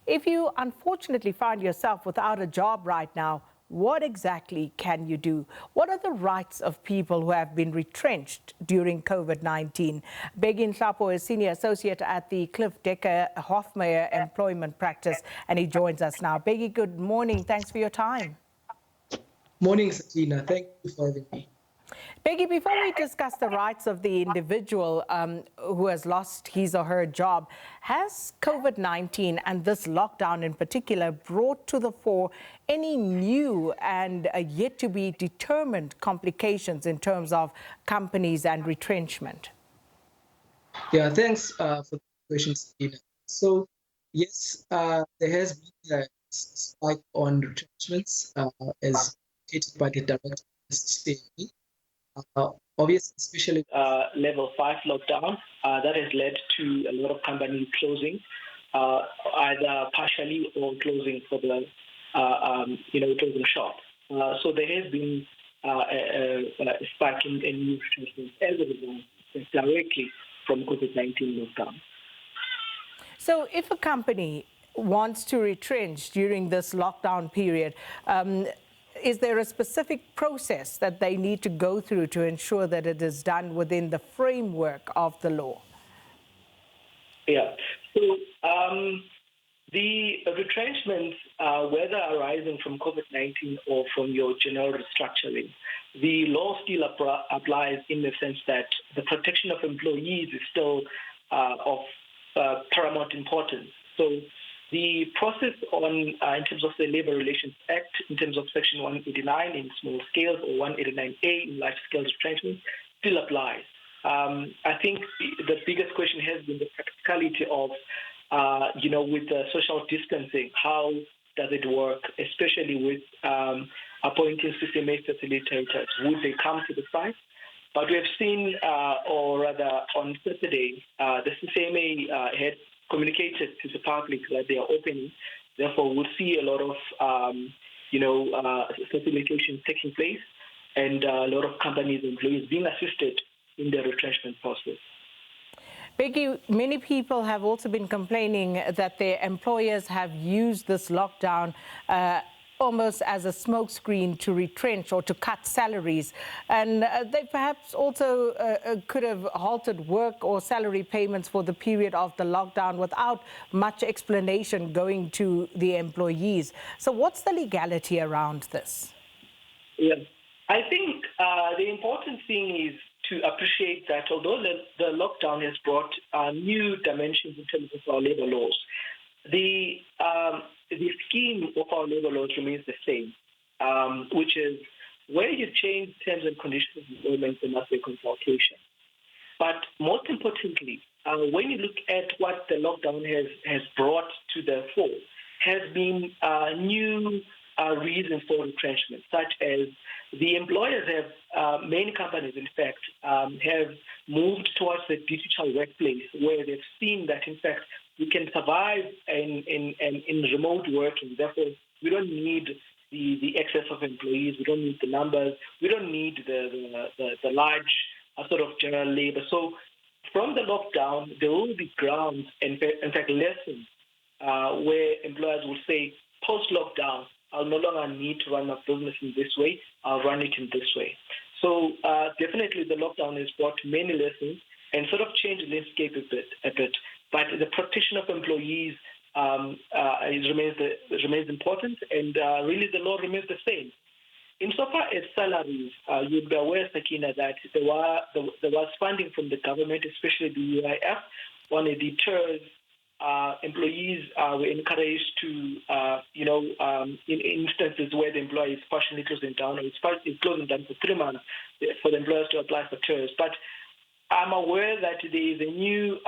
If you unfortunately find yourself without a job right now, what exactly can you do? What are the rights of people who have been retrenched during COVID-19? Bheki Nhlapho is Senior Associate at the Cliffe Dekker Hofmeyr Employment Practice, and he joins us now. Bheki, good morning. Thanks for your time. Morning, Sakina. Thank you for having me. Bheki, before we discuss the rights of the individual who has lost his or her job, has COVID-19 and this lockdown in particular brought to the fore any new and yet to be determined complications in terms of companies and retrenchment? Yeah, thanks for the question, Sakina. So, yes, there has been a spike on retrenchments as stated by the director of the SABC. Obviously, especially level 5 lockdown, that has led to a lot of companies closing, either partially or closing for the, closing shop. So there has been a spike in new retrenchments as a result directly from COVID-19 lockdown. So if a company wants to retrench during this lockdown period, is there a specific process that they need to go through to ensure that it is done within the framework of the law? Yeah. So the retrenchments, whether arising from COVID-19 or from your general restructuring, the law still applies in the sense that the protection of employees is still of paramount importance. So the process in terms of the Labour Relations Act, in terms of Section 189 in small scales or 189A in large scale retrenchment, still applies. I think the biggest question has been the practicality of, with the social distancing, how does it work, especially with appointing CCMA facilitators? Would they come to the site? But we have seen, or rather on Saturday, the CCMA had communicated to the public that they are opening. Therefore, we'll see a lot of, facilitation taking place and a lot of companies and employees being assisted in the retrenchment process. Bheki, many people have also been complaining that their employers have used this lockdown almost as a smokescreen to retrench or to cut salaries. And they perhaps also could have halted work or salary payments for the period of the lockdown without much explanation going to the employees. So what's the legality around this? Yeah, I think the important thing is to appreciate that although the lockdown has brought new dimensions in terms of our labor laws, the scheme of our labor laws remains the same, which is where you change terms and conditions of employment, there must be a consultation. But most importantly, when you look at what the lockdown has brought to the fore, has been new reasons for retrenchment, such as the employers have, many companies in fact, have moved towards the digital workplace where they've seen that in fact we can survive in remote working. Therefore, we don't need the excess of employees. We don't need the numbers. We don't need the large sort of general labor. So from the lockdown, there will be grounds, in fact, lessons where employers will say, post-lockdown, I'll no longer need to run my business in this way. I'll run it in this way. So definitely the lockdown has brought many lessons and sort of changed the landscape a bit. But the protection of employees remains important, and really the law remains the same. Insofar as salaries, you'd be aware, Sakina, that there was funding from the government, especially the UIF. One of the deters employees were encouraged to, in instances where the employer is partially closing down, or it's closing down for 3 months, for the employers to apply for TERS. But I'm aware that there is a new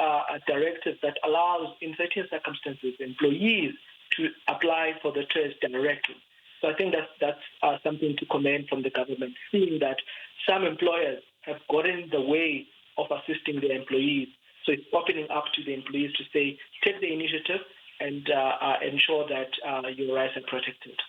directive that allows, in certain circumstances, employees to apply for the TERS directly. So I think that's something to commend from the government, seeing that some employers have gotten in the way of assisting their employees. So it's opening up to the employees to say, take the initiative and ensure that your rights are protected.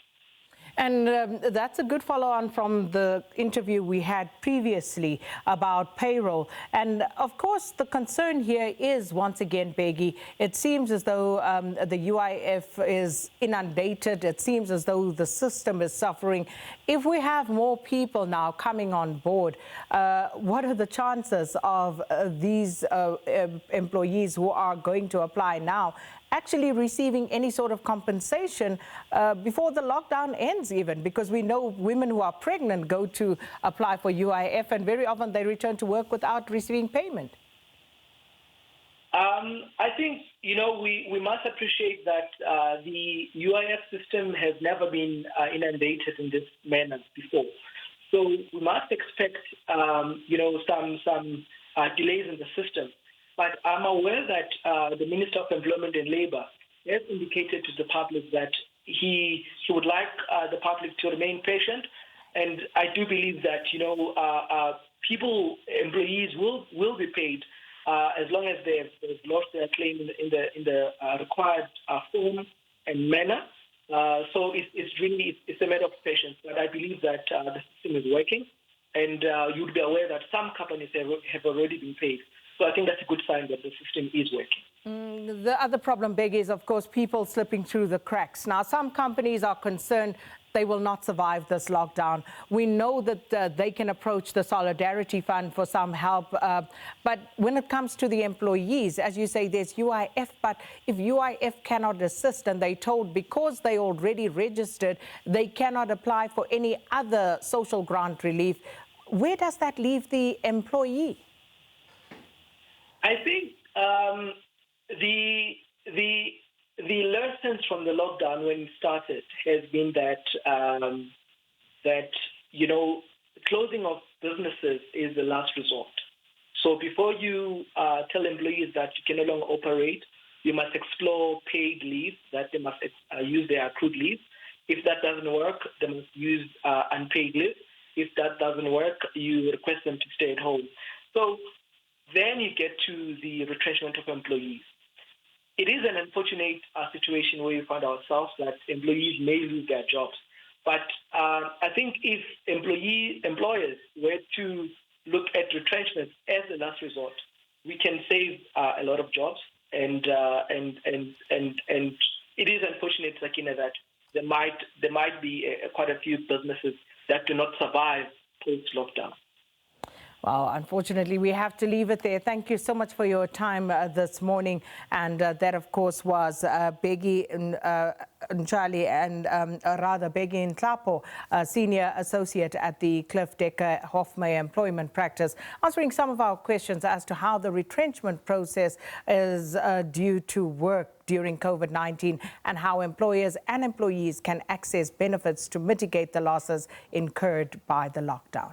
And that's a good follow-on from the interview we had previously about payroll. And of course, the concern here is, once again, Bheki, it seems as though the UIF is inundated. It seems as though the system is suffering. If we have more people now coming on board, what are the chances of these employees who are going to apply now actually receiving any sort of compensation before the lockdown ends even? Because we know women who are pregnant go to apply for UIF and very often they return to work without receiving payment. I think, we must appreciate that the UIF system has never been inundated in this manner before. So we must expect, some delays in the system. But I'm aware that the Minister of Employment and Labour has indicated to the public that he would like the public to remain patient. And I do believe that, employees will be paid as long as they've lodged their claim in the required form and manner. So it's a matter of patience. But I believe that the system is working. And you'd be aware that some companies have already been paid. So I think that's a good sign that the system is working. The other problem, Bheki, is, of course, people slipping through the cracks. Now, some companies are concerned they will not survive this lockdown. We know that they can approach the Solidarity Fund for some help. But when it comes to the employees, as you say, there's UIF. But if UIF cannot assist and they told because they already registered, they cannot apply for any other social grant relief, where does that leave the employee? I think the lessons from the lockdown when it started has been that closing of businesses is the last resort. So before you tell employees that you can no longer operate, you must explore paid leave, that they must use their accrued leave. If that doesn't work, they must use unpaid leave. If that doesn't work, you request them to stay at home. So then you get to the retrenchment of employees. It is an unfortunate situation where we find ourselves that employees may lose their jobs. But I think if employers were to look at retrenchment as a last resort, we can save a lot of jobs. And it is unfortunate, Sakina, that there might be quite a few businesses that do not survive post-lockdown. Well, unfortunately, we have to leave it there. Thank you so much for your time this morning. And that, of course, was Bheki Nhlapho and Bheki Nhlapho, Senior Associate at the Cliffe Dekker Hofmeyr Employment Practice, answering some of our questions as to how the retrenchment process is due to work during COVID-19 and how employers and employees can access benefits to mitigate the losses incurred by the lockdown.